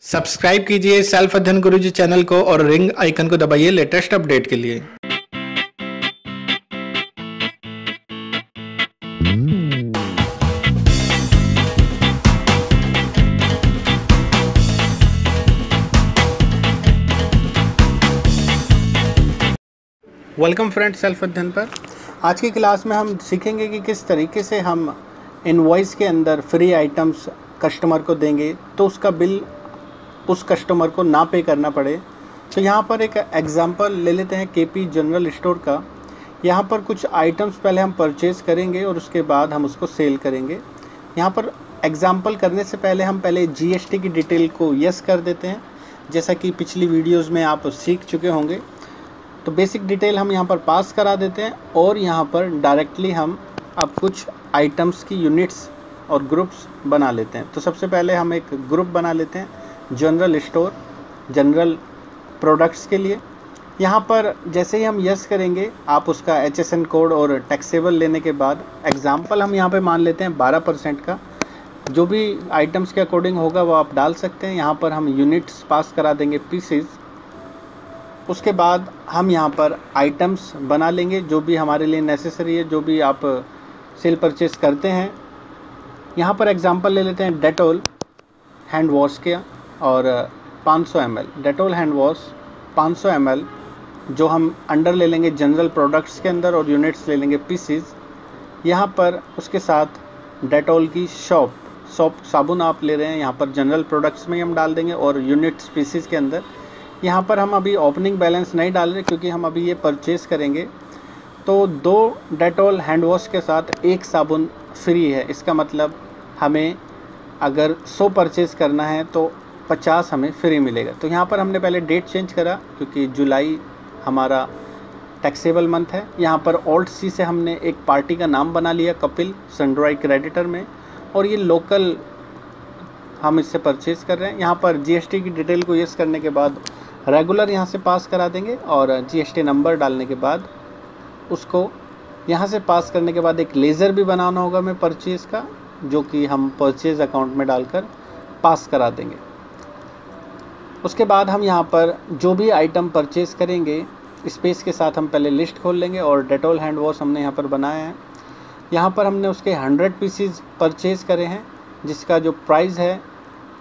Subscribe कीजिए self अध्ययन गुरुजी channel को और रिंग आइकन को दबाइए लेटेस्ट अपडेट के लिए। वेलकम फ्रेंड्स सेल्फ अध्ययन पर। आज की क्लास में हम सीखेंगे कि किस तरीके से हम इनवॉइस के अंदर फ्री आइटम्स कस्टमर को देंगे तो उसका बिल उस कस्टमर को ना पे करना पड़े। तो यहाँ पर एक एग्जांपल ले लेते हैं केपी जनरल स्टोर का। यहाँ पर कुछ आइटम्स पहले हम परचेज़ करेंगे और उसके बाद हम उसको सेल करेंगे। यहाँ पर एग्जांपल करने से पहले हम पहले जीएसटी की डिटेल को यस कर देते हैं, जैसा कि पिछली वीडियोज़ में आप सीख चुके होंगे। तो बेसिक डिटेल हम यहाँ पर पास करा देते हैं और यहाँ पर डायरेक्टली हम अब कुछ आइटम्स की यूनिट्स और ग्रुप्स बना लेते हैं। तो सबसे पहले हम एक ग्रुप बना लेते हैं जनरल स्टोर, जनरल प्रोडक्ट्स के लिए। यहाँ पर जैसे ही हम यस करेंगे आप उसका HSN कोड और टैक्सेबल लेने के बाद एग्जाम्पल हम यहाँ पे मान लेते हैं 12% का। जो भी आइटम्स के अकॉर्डिंग होगा वो आप डाल सकते हैं। यहाँ पर हम यूनिट्स पास करा देंगे पीसेस। उसके बाद हम यहाँ पर आइटम्स बना लेंगे जो भी हमारे लिए नेसेसरी है, जो भी आप सेल परचेस करते हैं। यहाँ पर एग्जांपल ले लेते हैं डेटोल हैंड वॉश के और 500 ml Dettol hand wash 500 ml जो हम अंडर ले लेंगे जनरल प्रोडक्ट्स के अंदर और यूनिट्स ले लेंगे पीसेस। यहाँ पर उसके साथ डेटोल की सोप साबुन आप ले रहे हैं, यहाँ पर जनरल प्रोडक्ट्स में हम डाल देंगे और यूनिट्स पीसेस के अंदर। यहाँ पर हम अभी ओपनिंग बैलेंस नहीं डाल रहे क्योंकि हम अभी ये परचेज़ करेंगे। तो 2 डेटोल हैंड वॉश के साथ 1 साबुन फ्री है। इसका मतलब हमें अगर 100 परचेज़ करना है तो 50 हमें फ्री मिलेगा। तो यहाँ पर हमने पहले डेट चेंज करा क्योंकि जुलाई हमारा टैक्सेबल मंथ है। यहाँ पर ऑल्ट सी से हमने एक पार्टी का नाम बना लिया कपिल सनड्राई क्रेडिटर में, और ये लोकल हम इससे परचेज़ कर रहे हैं। यहाँ पर जीएसटी की डिटेल को यस करने के बाद रेगुलर यहाँ से पास करा देंगे और जीएसटी नंबर डालने के बाद उसको यहाँ से पास करने के बाद एक लेज़र भी बनाना होगा हमें परचेज़ का, जो कि हम परचेज़ अकाउंट में डालकर पास करा देंगे। उसके बाद हम यहाँ पर जो भी आइटम परचेज़ करेंगे स्पेस के साथ हम पहले लिस्ट खोल लेंगे और डेटोल हैंड वॉश हमने यहाँ पर बनाया है। यहाँ पर हमने उसके 100 पीसीज परचेज़ करे हैं जिसका जो प्राइस है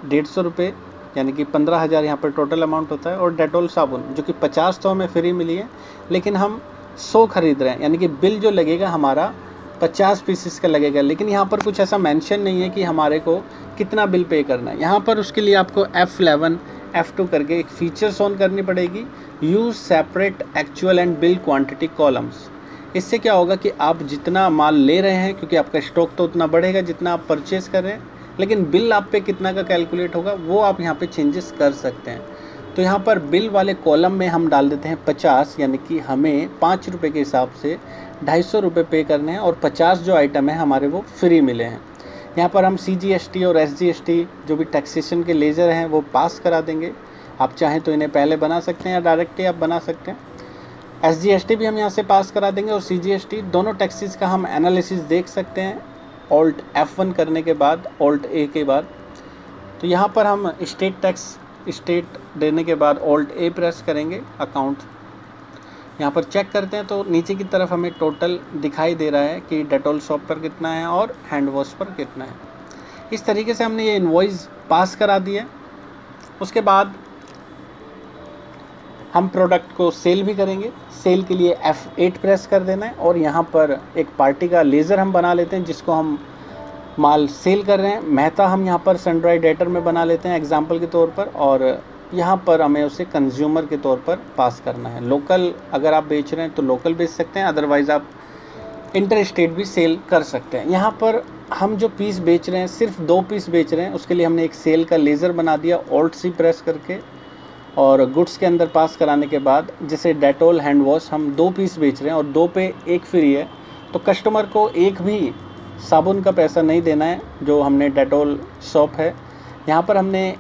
150 रुपये, यानी कि 15,000 यहाँ पर टोटल अमाउंट होता है। और डेटोल साबुन जो कि 50 तो हमें फ्री मिली है, लेकिन हम 100 खरीद रहे हैं, यानी कि बिल जो लगेगा हमारा 50 पीसेस का लगेगा। लेकिन यहाँ पर कुछ ऐसा मेंशन नहीं है कि हमारे को कितना बिल पे करना है। यहाँ पर उसके लिए आपको F11 F2 करके एक फीचर्स ऑन करनी पड़ेगी, use separate actual and bill quantity columns. इससे क्या होगा कि आप जितना माल ले रहे हैं, क्योंकि आपका स्टॉक तो उतना बढ़ेगा जितना आप परचेज़ कर रहे हैं, लेकिन बिल आप पे कितना का कैलकुलेट होगा वो आप यहाँ पे चेंजेस कर सकते हैं। तो यहाँ पर बिल वाले कॉलम में हम डाल देते हैं 50, यानी कि हमें 5 रुपये के हिसाब से 250 रुपये पे करने हैं और 50 जो आइटम है हमारे वो फ्री मिले हैं। यहाँ पर हम CGST और SGST जो भी टैक्सेशन के लेज़र हैं वो पास करा देंगे। आप चाहें तो इन्हें पहले बना सकते हैं या डायरेक्टली आप बना सकते हैं। SGST भी हम यहाँ से पास करा देंगे और CGST दोनों टैक्सेस का हम एनालिसिस देख सकते हैं Alt F1 करने के बाद, Alt A के बाद। तो यहाँ पर हम स्टेट टैक्स देने के बाद Alt A प्रेस करेंगे। अकाउंट यहाँ पर चेक करते हैं तो नीचे की तरफ हमें टोटल दिखाई दे रहा है कि डेटोल शॉप पर कितना है और हैंड वॉश पर कितना है। इस तरीके से हमने ये इनवॉइस पास करा दी है। उसके बाद हम प्रोडक्ट को सेल भी करेंगे। सेल के लिए F8 प्रेस कर देना है और यहाँ पर एक पार्टी का लेज़र हम बना लेते हैं जिसको हम माल सेल कर रहे हैं। मेहता हम यहाँ पर सनड्राई डेटर में बना लेते हैं एग्जांपल के तौर पर, और यहाँ पर हमें उसे कंज्यूमर के तौर पर पास करना है। लोकल अगर आप बेच रहे हैं तो लोकल बेच सकते हैं, अदरवाइज़ आप इंटर स्टेट भी सेल कर सकते हैं। यहाँ पर हम जो पीस बेच रहे हैं सिर्फ 2 पीस बेच रहे हैं, उसके लिए हमने एक सेल का लेज़र बना दिया Alt C प्रेस करके, और गुड्स के अंदर पास कराने के बाद जैसे डेटोल हैंड वॉश हम 2 पीस बेच रहे हैं और 2 पे 1 फ्री है, तो कस्टमर को एक भी साबुन का पैसा नहीं देना है। जो हमने डेटोल सोप है यहाँ पर हमने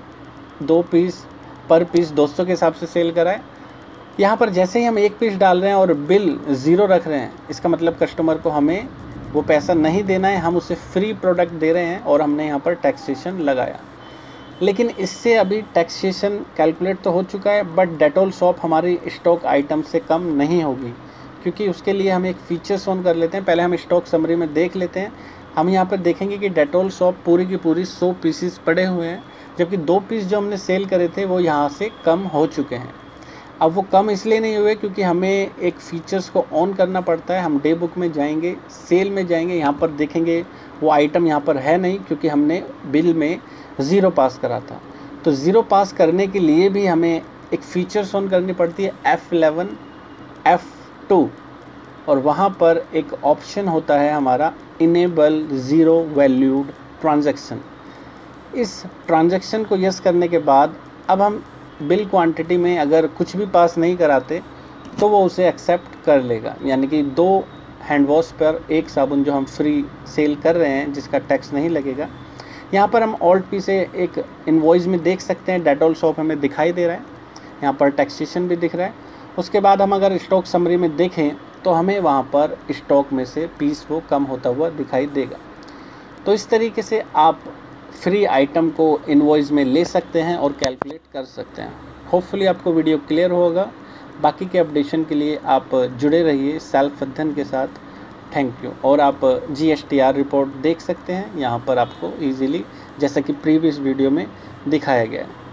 2 पीस पर पीस 200 के हिसाब से सेल करा है। यहाँ पर जैसे ही हम 1 पीस डाल रहे हैं और बिल 0 रख रहे हैं, इसका मतलब कस्टमर को हमें वो पैसा नहीं देना है, हम उसे फ्री प्रोडक्ट दे रहे हैं और हमने यहाँ पर टैक्सेशन लगाया। लेकिन इससे अभी टैक्सेशन कैलकुलेट तो हो चुका है, बट डेटॉल सोप हमारी स्टॉक आइटम से कम नहीं होगी, क्योंकि उसके लिए हम एक फीचर्स ऑन कर लेते हैं। पहले हम स्टॉक समरी में देख लेते हैं। हम यहाँ पर देखेंगे कि डेटॉल सोप पूरी की पूरी 100 पीसीस पड़े हुए हैं, जबकि 2 पीस जो हमने सेल करे थे वो यहाँ से कम हो चुके हैं। अब वो कम इसलिए नहीं हुए क्योंकि हमें एक फ़ीचर्स को ऑन करना पड़ता है। हम डे बुक में जाएंगे, सेल में जाएंगे, यहाँ पर देखेंगे वो आइटम यहाँ पर है नहीं, क्योंकि हमने बिल में 0 पास करा था। तो 0 पास करने के लिए भी हमें एक फ़ीचर्स ऑन करनी पड़ती है F11 F2, और वहाँ पर एक ऑप्शन होता है हमारा इनेबल ज़ीरो वैल्यूड ट्रांजैक्शन। इस ट्रांजैक्शन को यस करने के बाद अब हम बिल क्वांटिटी में अगर कुछ भी पास नहीं कराते तो वो उसे एक्सेप्ट कर लेगा। यानी कि 2 हैंड वॉश पर 1 साबुन जो हम फ्री सेल कर रहे हैं, जिसका टैक्स नहीं लगेगा। यहाँ पर हम ऑल्ट पी से एक इनवॉइस में देख सकते हैं डेटॉल सोप हमें दिखाई दे रहा है, यहाँ पर टैक्सेशन भी दिख रहा है। उसके बाद हम अगर स्टॉक समरी में देखें तो हमें वहाँ पर स्टॉक में से पीस वो कम होता हुआ दिखाई देगा। तो इस तरीके से आप फ्री आइटम को इनवॉइस में ले सकते हैं और कैलकुलेट कर सकते हैं। होपफुली आपको वीडियो क्लियर होगा। बाकी के अपडेशन के लिए आप जुड़े रहिए सेल्फ अध्ययन के साथ। Thank you. और आप GSTR रिपोर्ट देख सकते हैं यहाँ पर आपको इजीली, जैसा कि प्रीवियस वीडियो में दिखाया गया है।